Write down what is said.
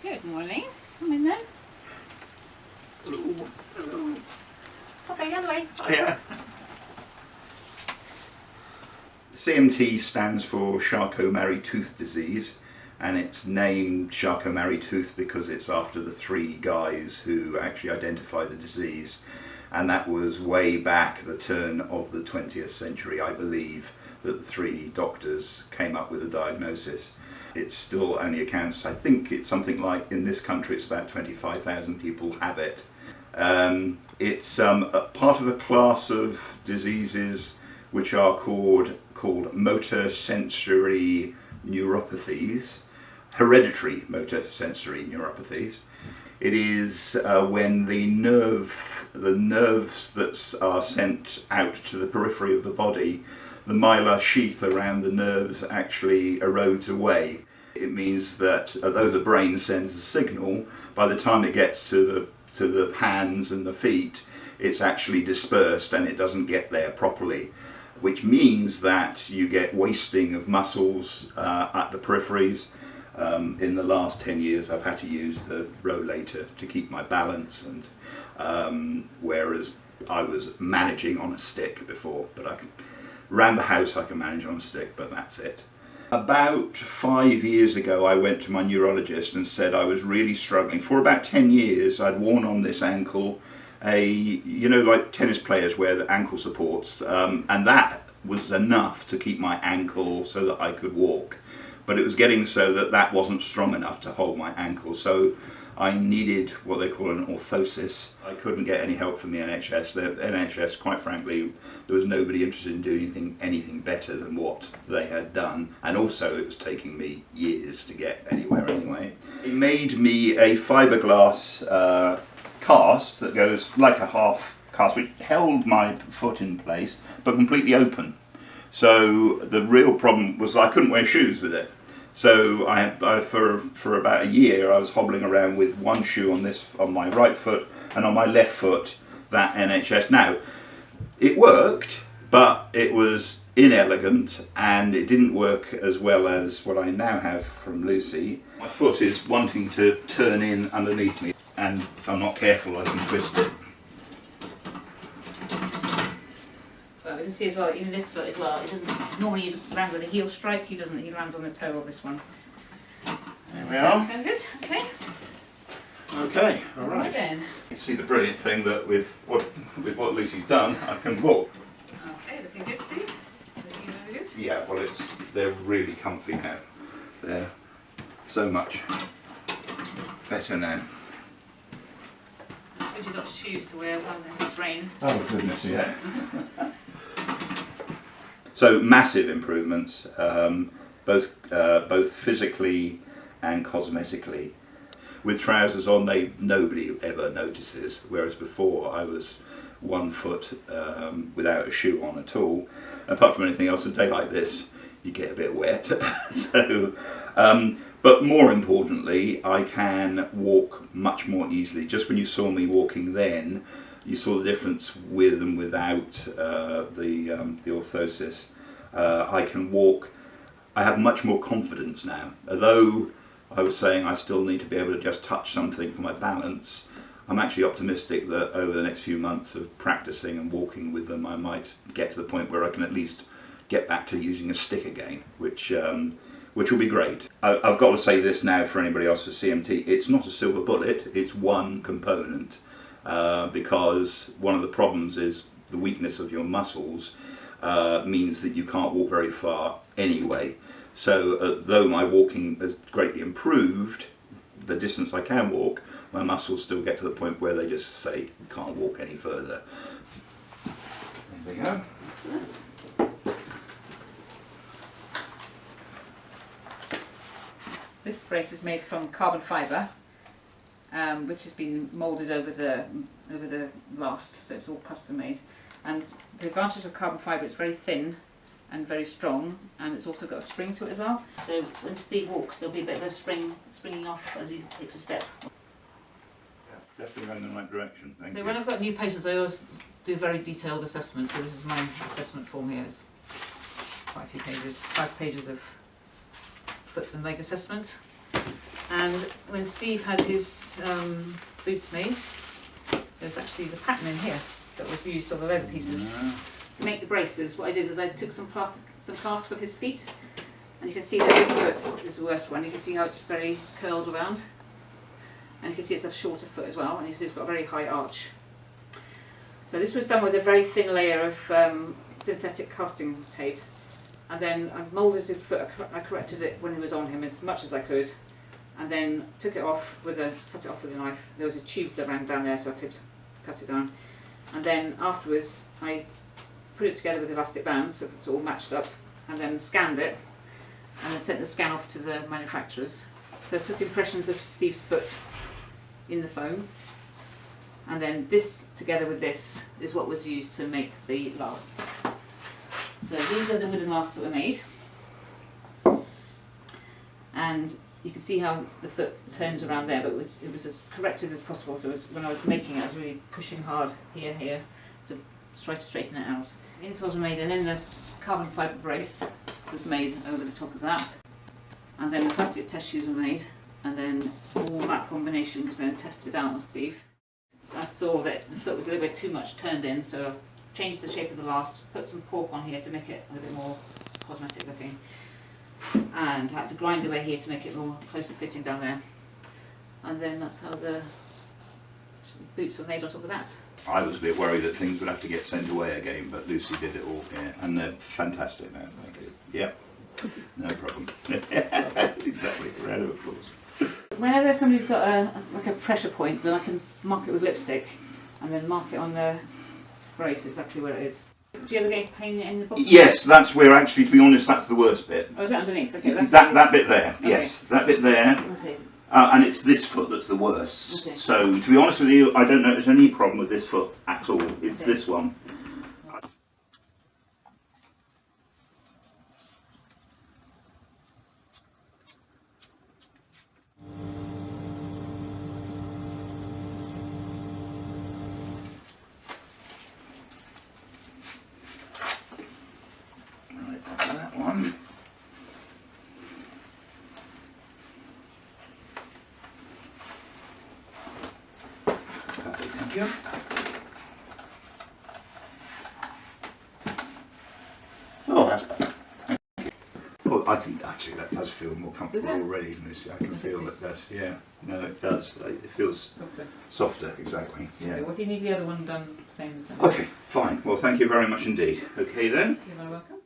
Good morning. Come in then. Hello. Hello. Okay, other way. Oh, yeah. CMT stands for Charcot Marie Tooth disease, and it's named Charcot Marie Tooth because it's after the three guys who actually identified the disease, and that was way back the turn of the 20th century, I believe, that the three doctors came up with a diagnosis. It still only accounts, I think it's something like, in this country it's about 25,000 people have it. It's a part of a class of diseases which are called motor sensory neuropathies, hereditary motor sensory neuropathies. It is when the nerves that are sent out to the periphery of the body, the myelin sheath around the nerves actually erodes away. It means that although the brain sends a signal, by the time it gets to the hands and the feet, it's actually dispersed and it doesn't get there properly, which means that you get wasting of muscles at the peripheries. In the last 10 years I've had to use the rollator to keep my balance, and whereas I was managing on a stick before, but around the house I can manage on a stick, but that's it. About 5 years ago I went to my neurologist and said I was really struggling. For about 10 years I'd worn on this ankle like tennis players wear the ankle supports, and that was enough to keep my ankle so that I could walk. But it was getting so that wasn't strong enough to hold my ankle, so I needed what they call an orthosis. I couldn't get any help from the NHS. The NHS, quite frankly, there was nobody interested in doing anything better than what they had done, and also it was taking me years to get anywhere anyway. It made me a fiberglass cast that goes like a half cast, which held my foot in place but completely open. So the real problem was I couldn't wear shoes with it. So I for about a year I was hobbling around with one shoe on my right foot, and on my left foot that NHS. Now it worked, but it was inelegant and it didn't work as well as what I now have from Lucy. My foot is wanting to turn in underneath me, and if I'm not careful I can twist it. Well, we can see as well, even this foot as well, it doesn't normally land with a heel strike, he lands on the toe of this one. There we are. Very good, okay. Okay, alright. Then. You see the brilliant thing that with what Lucy's done, I can walk. Okay, looking good, Steve. Looking very good. Yeah, well they're really comfy now. They're so much better now. I suppose you've got shoes to wear rather than this rain. Oh goodness, yeah. So massive improvements, both physically and cosmetically. With trousers on, nobody ever notices, whereas before I was 1 foot without a shoe on at all. Apart from anything else, a day like this, you get a bit wet. So, but more importantly, I can walk much more easily. Just when you saw me walking then, you saw the difference with and without the orthosis. I can walk. I have much more confidence now. Although I was saying I still need to be able to just touch something for my balance, I'm actually optimistic that over the next few months of practicing and walking with them, I might get to the point where I can at least get back to using a stick again, which will be great. I've got to say this now for anybody else with CMT, it's not a silver bullet, it's one component, because one of the problems is the weakness of your muscles means that you can't walk very far anyway. So though my walking has greatly improved, the distance I can walk, my muscles still get to the point where they just say, can't walk any further. There we go. This brace is made from carbon fibre, which has been moulded over the last, so it's all custom made. And the advantage of carbon fibre, it's very thin and very strong, and it's also got a spring to it as well. So when Steve walks, there'll be a bit of a springing off as he takes a step. Definitely going in the right direction. Thank you. So when I've got new patients, I always do very detailed assessments. So this is my assessment form here. It's quite a few pages, 5 pages of foot and leg assessment. And when Steve had his boots made, there's actually the pattern in here that was used on the leather pieces to make the braces. What I did is I took some casts of his feet, and you can see that his foot is the worst one. You can see how it's very curled around, and you can see it's a shorter foot as well, and you can see it's got a very high arch. So this was done with a very thin layer of synthetic casting tape, and then I moulded his foot. I corrected it when he was on him as much as I could, and then cut it off with a knife. There was a tube that ran down there, so I could cut it down. And then afterwards, I put it together with elastic bands so it's all matched up, and then scanned it, and then sent the scan off to the manufacturers. So I took impressions of Steve's foot in the foam, and then this together with this is what was used to make the lasts. So these are the wooden lasts that were made, and you can see how the foot turns around there, but it was as corrected as possible. So when I was making it, I was really pushing hard here to try to straighten it out. The insoles were made, and then the carbon fibre brace was made over the top of that, and then the plastic test shoes were made, and then all that combination was then tested out on Steve. So I saw that the foot was a little bit too much turned in, so I changed the shape of the last, put some cork on here to make it a little bit more cosmetic looking, and I had to grind away here to make it more closer fitting down there, and then that's how the boots were made on top of that. I was a bit worried that things would have to get sent away again, but Lucy did it all, yeah, and they're fantastic now. That's good. Yep, no problem. Exactly, round of applause. Whenever somebody's got like a pressure point, then I can mark it with lipstick, and then mark it on the brace exactly where it is. Do you ever get pain in the bottom? Yes, that's where actually, to be honest, that's the worst bit. Oh, is that underneath? Okay, that bit there, okay. Yes, that bit there. Okay. And it's this foot that's the worst. Okay. So, to be honest with you, I don't know if there's any problem with this foot at all. It's Okay. this one. Right, that's that one. Thank you. Oh, that's better. Well, I think actually that does feel more comfortable already, Lucy. I can feel that does, yeah. No, it does. It feels softer, exactly. Yeah. Okay, well, if you need the other one done, same as that. Okay, fine. Well, thank you very much indeed. Okay then. You're very welcome.